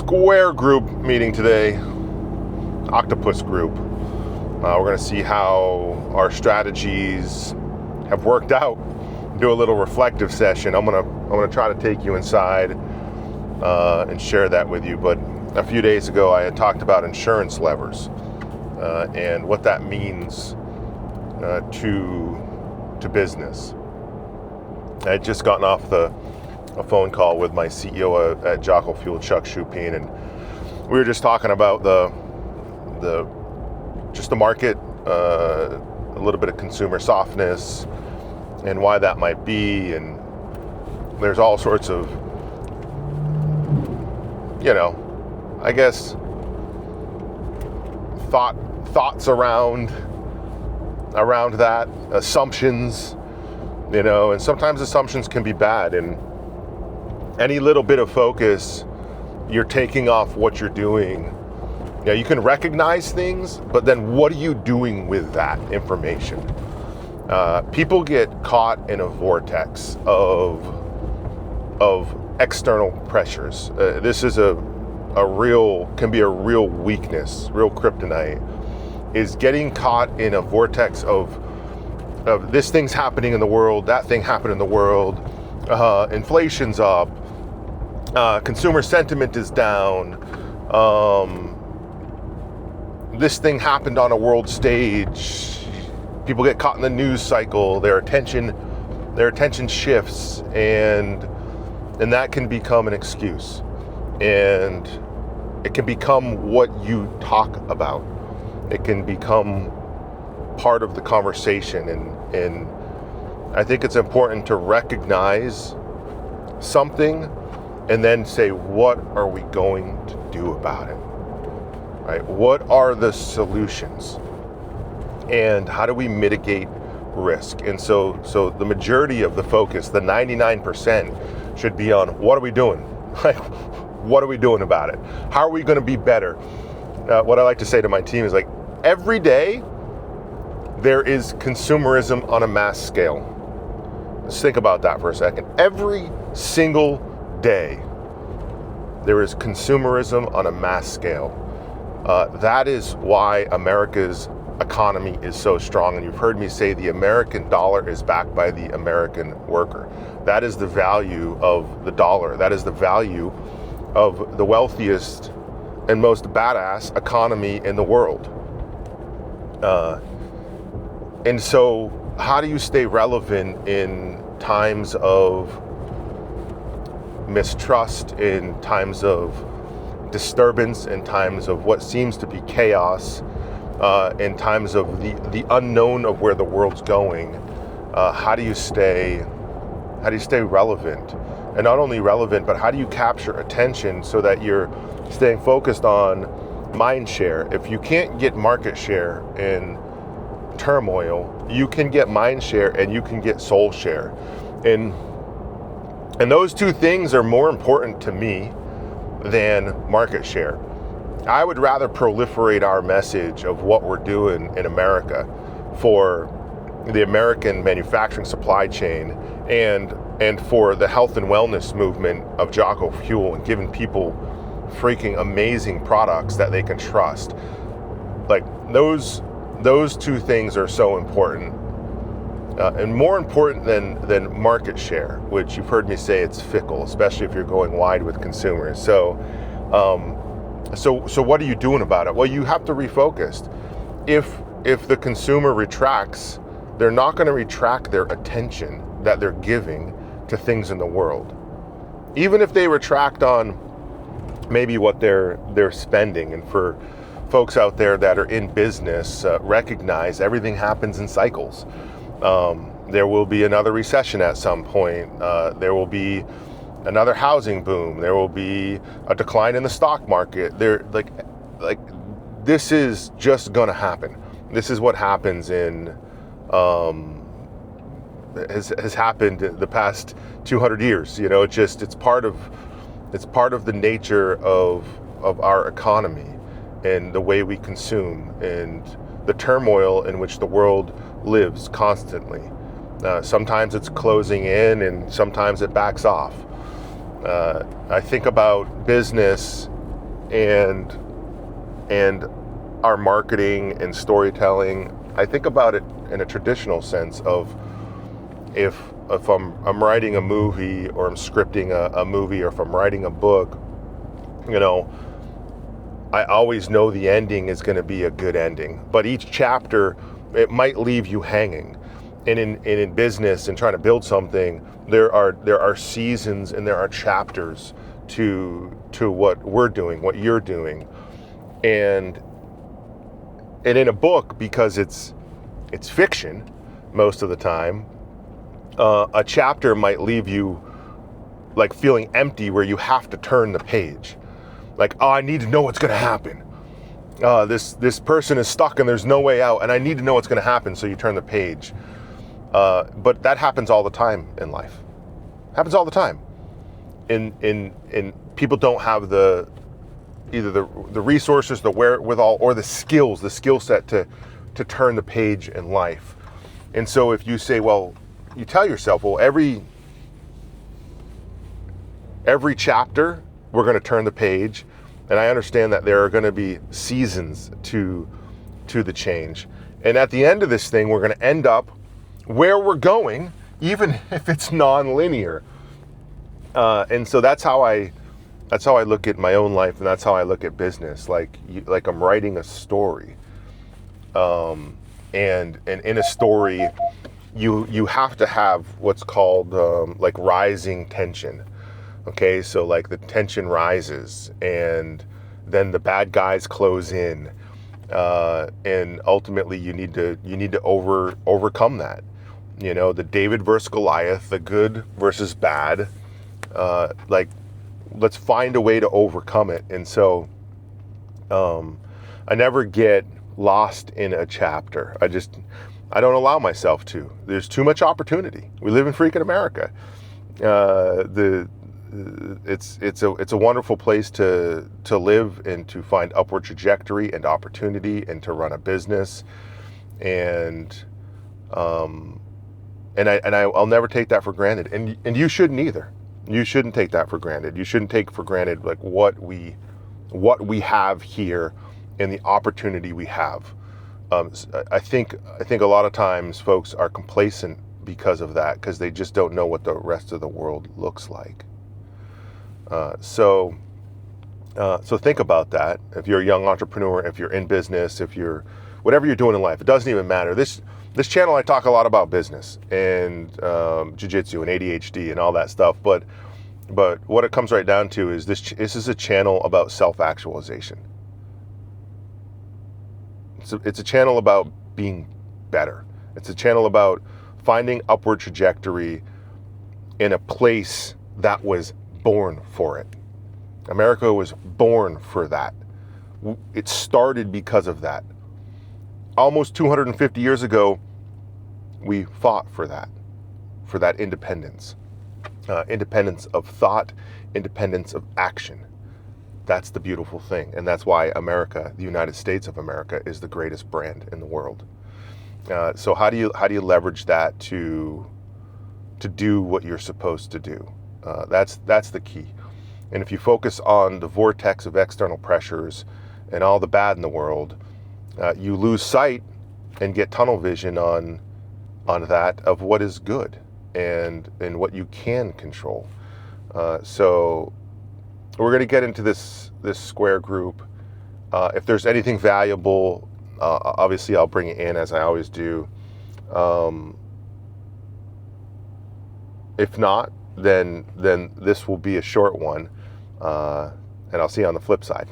Square group meeting today, Octopus group. We're going to see how our strategies have worked out. Do a little reflective session. I'm gonna try to take you inside and share that with you. But a few days ago, I had talked about insurance levers and what that means to business. I had just gotten off a phone call with my CEO at Jocko Fuel, Chuck Shupin, and we were just talking about the market, a little bit of consumer softness, and why that might be. And there's all sorts of, I guess, thoughts around that, assumptions, and sometimes assumptions can be bad, and any little bit of focus, you're taking off what you're doing. You can recognize things, but then what are you doing with that information? People get caught in a vortex of external pressures. This is can be a real weakness, real kryptonite, is getting caught in a vortex of this thing's happening in the world, that thing happened in the world, inflation's up, consumer sentiment is down, this thing happened on a world stage. People get caught in the news cycle, their attention shifts, and that can become an excuse, and it can become what you talk about. It can become part of the conversation, and I think it's important to recognize something and then say, what are we going to do about it? Right? What are the solutions? And how do we mitigate risk? And so the majority of the focus, the 99%, should be on what are we doing? Like, what are we doing about it? How are we going to be better? What I like to say to my team is, like, every day there is consumerism on a mass scale. Let's think about that for a second. Every single day there is consumerism on a mass scale. That is why America's economy is so strong. And you've heard me say the American dollar is backed by the American worker. That is the value of the dollar. That is the value of the wealthiest and most badass economy in the world. And so how do you stay relevant in times of mistrust, in times of disturbance, in times of what seems to be chaos, in times of the unknown of where the world's going? How do you stay relevant? And not only relevant, but how do you capture attention so that you're staying focused on mindshare? If you can't get market share in turmoil, you can get mindshare and you can get soul share. And those two things are more important to me than market share. I would rather proliferate our message of what we're doing in America for the American manufacturing supply chain and for the health and wellness movement of Jocko Fuel, and giving people freaking amazing products that they can trust. Like, those two things are so important, and more important than market share, which you've heard me say it's fickle, especially if you're going wide with consumers. So what are you doing about it? Well, you have to refocus. If the consumer retracts, they're not going to retract their attention that they're giving to things in the world. Even if they retract on maybe what they're spending. And for folks out there that are in business, recognize everything happens in cycles. There will be another recession at some point. There will be another housing boom. There will be a decline in the stock market. This is just going to happen. This is what happens has happened the past 200 years. It's part of the nature of our economy and the way we consume and the turmoil in which the world lives constantly. Sometimes it's closing in and sometimes it backs off. I think about business and our marketing and storytelling, I think about it in a traditional sense of if I'm writing a movie, or I'm scripting a movie, or if I'm writing a book, I always know the ending is going to be a good ending. But each chapter, it might leave you hanging. And in business and trying to build something, there are seasons and there are chapters to what we're doing, what you're doing. And in a book, because it's fiction most of the time, a chapter might leave you like feeling empty, where you have to turn the page. Like, oh, I need to know what's going to happen. This person is stuck and there's no way out, and I need to know what's going to happen. So you turn the page. But that happens all the time in life. Happens all the time. In people don't have either the resources, the wherewithal, or the skill set to turn the page in life. And so if you say, well, you tell yourself, well, every chapter we're going to turn the page, and I understand that there are going to be seasons to the change. And at the end of this thing, we're going to end up where we're going, even if it's non-linear. And so that's how I look at my own life, and that's how I look at business. Like I'm writing a story, and in a story, you have to have what's called like rising tension. Okay, so like the tension rises, and then the bad guys close in, and ultimately you need to overcome that. The David versus Goliath, the good versus bad. Like, let's find a way to overcome it. And so, I never get lost in a chapter. I don't allow myself to. There's too much opportunity. We live in freaking America. It's a wonderful place to live, and to find upward trajectory and opportunity, and to run a business, and I'll never take that for granted, and you shouldn't either. You shouldn't take that for granted. You shouldn't take for granted like what we have here and the opportunity we have. I think a lot of times folks are complacent because of that, because they just don't know what the rest of the world looks like. So think about that. If you're a young entrepreneur, if you're in business, if you're whatever you're doing in life, it doesn't even matter. This channel, I talk a lot about business and jiu-jitsu and ADHD and all that stuff. But what it comes right down to is this is a channel about self-actualization. It's a channel about being better. It's a channel about finding upward trajectory in a place that was born for it. America was born for that. It started because of that. Almost 250 years ago, we fought for that independence. Independence of thought, independence of action. That's the beautiful thing. And that's why America, the United States of America, is the greatest brand in the world. So how do you leverage that to do what you're supposed to do? That's the key. And if you focus on the vortex of external pressures and all the bad in the world, you lose sight and get tunnel vision on that of what is good and what you can control. So we're going to get into this square group. If there's anything valuable, obviously I'll bring it in, as I always do. If not, then this will be a short one, and I'll see you on the flip side.